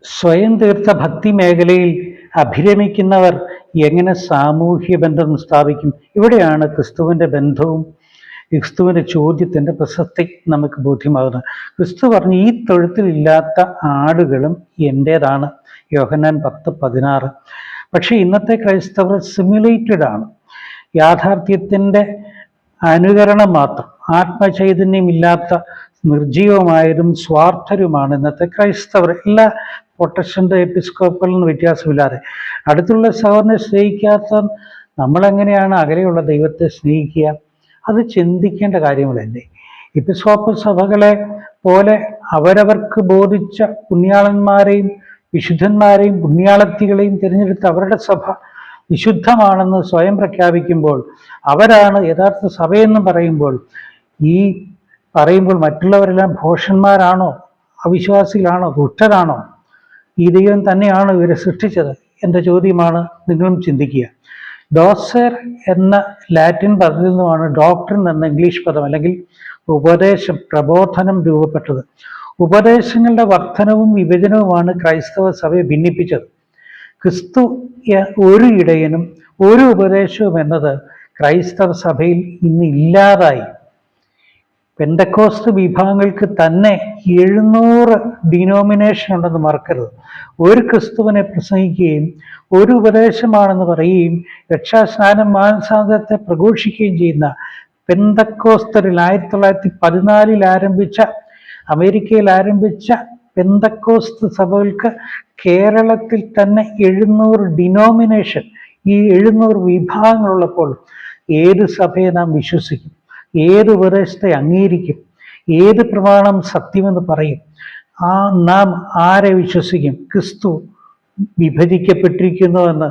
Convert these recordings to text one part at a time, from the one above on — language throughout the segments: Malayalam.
സ്വയം തീർത്ത ഭക്തി മേഖലയിൽ അഭിരമിക്കുന്നവർ എങ്ങനെ സാമൂഹ്യ ബന്ധം സ്ഥാപിക്കും? ഇവിടെയാണ് ക്രിസ്തുവിൻ്റെ ബന്ധവും ക്രിസ്തുവിൻ്റെ ചോദ്യത്തിൻ്റെ പ്രസക്തി നമുക്ക് ബോധ്യമാകുന്നത്. ക്രിസ്തു പറഞ്ഞു, ഈ തൊഴുത്തിലില്ലാത്ത ആടുകളും എൻ്റേതാണ്, യോഹന്നാൻ 10:16. പക്ഷേ ഇന്നത്തെ ക്രൈസ്തവർ സിമുലേറ്റഡ് ആണ്, യാഥാർത്ഥ്യത്തിൻ്റെ അനുകരണം മാത്രം, ആത്മചൈതന്യമില്ലാത്ത നിർജീവമായതും സ്വാർത്ഥരുമാണ് ഇന്നത്തെ ക്രൈസ്തവർ. എല്ലാ പ്രൊട്ടസ്റ്റന്റ് എപ്പിസ്കോപ്പലിന് വ്യത്യാസമില്ലാതെ. അടുത്തുള്ള സഹോദരനെ സ്നേഹിക്കാത്ത നമ്മളെങ്ങനെയാണ് അകലെയുള്ള ദൈവത്തെ സ്നേഹിക്കുക? അത് ചിന്തിക്കേണ്ട കാര്യങ്ങളല്ലേ. എപ്പിസ്കോപ്പൽ സഭകളെ പോലെ അവരവർക്ക് ബോധിച്ച പുണ്യാളന്മാരെയും വിശുദ്ധന്മാരെയും പുണ്യാളത്തികളെയും തിരഞ്ഞെടുത്ത് അവരുടെ സഭ വിശുദ്ധമാണെന്ന് സ്വയം പ്രഖ്യാപിക്കുമ്പോൾ, അവരാണ് യഥാർത്ഥ സഭയെന്ന് പറയുമ്പോൾ മറ്റുള്ളവരെല്ലാം ഭോഷന്മാരാണോ, അവിശ്വാസികളാണോ, ദുഷ്ടരാണോ? ഈ ദൈവം തന്നെയാണോ ഇവരെ സൃഷ്ടിച്ചത്? എൻ്റെ ചോദ്യമാണ്. നിങ്ങളും ചിന്തിക്കുക. ഡോസർ എന്ന ലാറ്റിൻ പദത്തിൽ നിന്നുമാണ് ഡോക്ട്രിൻ എന്ന ഇംഗ്ലീഷ് പദം അല്ലെങ്കിൽ ഉപദേശം, പ്രബോധനം രൂപപ്പെട്ടത്. ഉപദേശങ്ങളുടെ വർധനവും വിഭജനവുമാണ് ക്രൈസ്തവ സഭയെ ഭിന്നിപ്പിച്ചത്. ക്രിസ്തു ഒരു ഇടയനും ഒരു ഉപദേശവും എന്നത് ക്രൈസ്തവ സഭയിൽ ഇന്ന് ഇല്ലാതായി. പെന്തക്കോസ്റ്റ് വിഭാഗങ്ങൾക്ക് തന്നെ 700 ഡിനോമിനേഷൻ ഉണ്ടെന്ന് മറക്കരുത്. ഒരു ക്രിസ്തുവിനെ പ്രസംഗിക്കുകയും ഒരു ഉപദേശമാണെന്ന് പറയുകയും രക്ഷാസ്നാനം മാനസാന്തരത്തെ പ്രഘോഷിക്കുകയും ചെയ്യുന്ന പെന്തക്കോസ്തരിൽ 1914 അമേരിക്കയിൽ ആരംഭിച്ച പെന്തക്കോസ്ത് സഭകൾക്ക് കേരളത്തിൽ തന്നെ 700 ഡിനോമിനേഷൻ, ഈ 700 വിഭാഗങ്ങളുള്ളപ്പോൾ ഏത് സഭയെ നാം വിശ്വസിക്കും? ഏത് ഉപദേശത്തെ അംഗീകരിക്കും? ഏത് പ്രമാണം സത്യമെന്ന് പറയും? നാം ആരെ വിശ്വസിക്കും? ക്രിസ്തു വിഭജിക്കപ്പെട്ടിരിക്കുന്നുവെന്ന്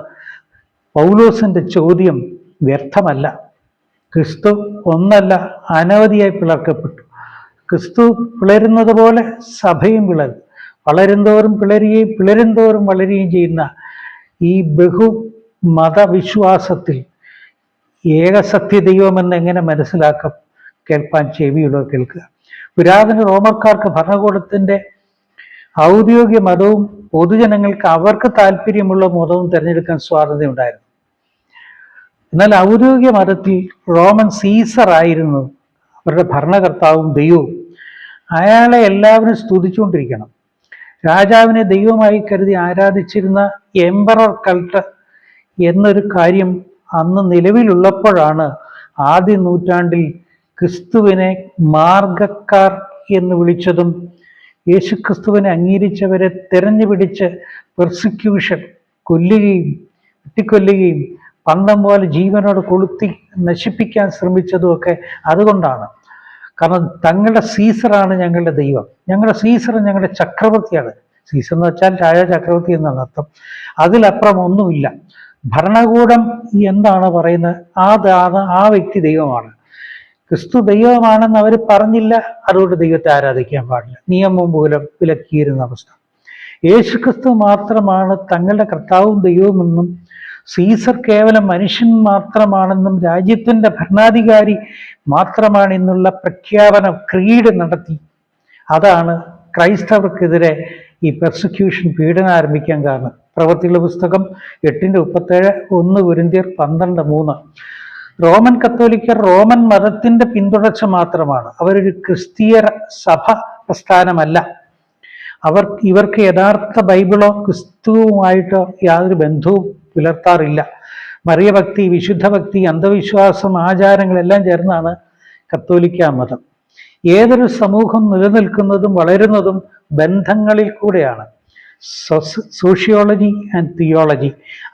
പൗലോസിൻ്റെ ചോദ്യം വ്യർത്ഥമല്ല. ക്രിസ്തു ഒന്നല്ല, അനവധിയായി പിളർക്കപ്പെട്ടു. ക്രിസ്തു പിളരുന്നത് പോലെ സഭയും പിളരും. വളരുന്തോറും പിളരുകയും പിളരുന്തോറും വളരുകയും ചെയ്യുന്ന ഈ ബഹുമതവിശ്വാസത്തിൽ ഏകസത്യ ദൈവമെന്ന് എങ്ങനെ മനസ്സിലാക്കും? കേൾപ്പാൻ ചെവിയുള്ളവർ കേൾക്കുക. പുരാതന റോമക്കാർക്ക് ഭരണകൂടത്തിൻ്റെ ഔദ്യോഗിക മതവും പൊതുജനങ്ങൾക്ക് അവർക്ക് താല്പര്യമുള്ള മതവും തിരഞ്ഞെടുക്കാൻ സ്വാതന്ത്ര്യം ഉണ്ടായിരുന്നു. എന്നാൽ ഔദ്യോഗിക മതത്തിൽ റോമൻ സീസർ ആയിരുന്നു അവരുടെ ഭരണകർത്താവും ദൈവവും. അയാളെ എല്ലാവരും സ്തുതിച്ചുകൊണ്ടിരിക്കണം. രാജാവിനെ ദൈവമായി കരുതി ആരാധിച്ചിരുന്ന എംപറർ കൾട്ട് എന്നൊരു കാര്യം അന്ന് നിലവിലുള്ളപ്പോഴാണ് ആദ്യ നൂറ്റാണ്ടിൽ ക്രിസ്തുവിനെ മാർഗക്കാർ എന്ന് വിളിച്ചതും യേശുക്രിസ്തുവിനെ അംഗീകരിച്ചവരെ തെരഞ്ഞുപിടിച്ച് പെർസിക്യൂഷൻ, വെട്ടിക്കൊല്ലുകയും പന്തം പോലെ ജീവനോട് കൊളുത്തി നശിപ്പിക്കാൻ ശ്രമിച്ചതുമൊക്കെ അതുകൊണ്ടാണ്. കാരണം തങ്ങളുടെ സീസറാണ് ഞങ്ങളുടെ ദൈവം, ഞങ്ങളുടെ സീസർ ഞങ്ങളുടെ ചക്രവർത്തിയാണ്. സീസർ എന്ന് വെച്ചാൽ രാജ ചക്രവർത്തി എന്നാണ് അർത്ഥം. അതിലപ്പുറം ഒന്നുമില്ല. ഭരണകൂടം എന്താണ് പറയുന്നത് ആ വ്യക്തി ദൈവമാണ്. ക്രിസ്തു ദൈവമാണെന്ന് അവർ പറഞ്ഞില്ല, അതുകൊണ്ട് ദൈവത്തെ ആരാധിക്കാൻ പാടില്ല. നിയമം മൂലം വിലക്കിയിരുന്ന അവസ്ഥ. യേശു ക്രിസ്തു മാത്രമാണ് തങ്ങളുടെ കർത്താവും ദൈവവുമെന്നും സീസർ കേവലം മനുഷ്യൻ മാത്രമാണെന്നും രാജ്യത്തിൻ്റെ ഭരണാധികാരി മാത്രമാണെന്നുള്ള പ്രഖ്യാപനം ക്രീഡ് നടത്തി. അതാണ് ക്രൈസ്തവർക്കെതിരെ ഈ പെർസിക്യൂഷൻ, പീഡനം ആരംഭിക്കാൻ കാരണം. പ്രവൃത്തികളുടെ പുസ്തകം 8:37, 1 കൊരിന്ത്യർ 12:3. റോമൻ കത്തോലിക്കർ റോമൻ മതത്തിൻ്റെ പിന്തുടർച്ച മാത്രമാണ്. അവരൊരു ക്രിസ്തീയ സഭ പ്രസ്ഥാനമല്ല. ഇവർക്ക് യഥാർത്ഥ ബൈബിളോ ക്രിസ്തുവുമായിട്ടോ യാതൊരു ബന്ധവും പുലർത്താറില്ല. മറിയഭക്തി, വിശുദ്ധഭക്തി, അന്ധവിശ്വാസം, ആചാരങ്ങളെല്ലാം ചേർന്നാണ് കത്തോലിക്ക മതം. ഏതൊരു സമൂഹം നിലനിൽക്കുന്നതും വളരുന്നതും ബന്ധങ്ങളിൽ കൂടെയാണ്. സോഷ്യോളജി ആൻഡ് തിയോളജി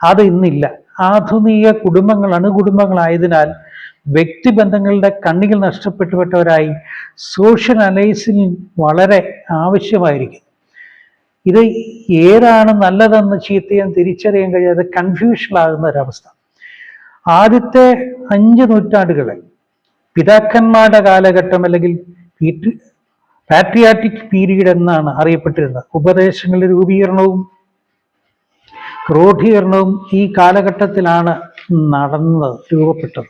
അത് ഇന്നില്ല. ആധുനിക കുടുംബങ്ങൾ അണുകുടുംബങ്ങളായതിനാൽ വ്യക്തിബന്ധങ്ങളുടെ കണ്ണികൾ നഷ്ടപ്പെട്ടവരായി സോഷ്യൽ അനലൈസിങ് വളരെ ആവശ്യമായിരിക്കും. ഇത് ഏതാണ് നല്ലതെന്ന് ചീത്തയും തിരിച്ചറിയാൻ കഴിയാതെ കൺഫ്യൂഷനാകുന്ന ഒരവസ്ഥ. ആദ്യത്തെ 5 നൂറ്റാണ്ടുകളിൽ പിതാക്കന്മാരുടെ കാലഘട്ടം അല്ലെങ്കിൽ പാട്രിയാറ്റിക് പീരീഡ് എന്നാണ് അറിയപ്പെട്ടിരുന്നത്. ഉപദേശങ്ങളുടെ രൂപീകരണവും ക്രോഡീകരണവും ഈ കാലഘട്ടത്തിലാണ് രൂപപ്പെട്ടത്.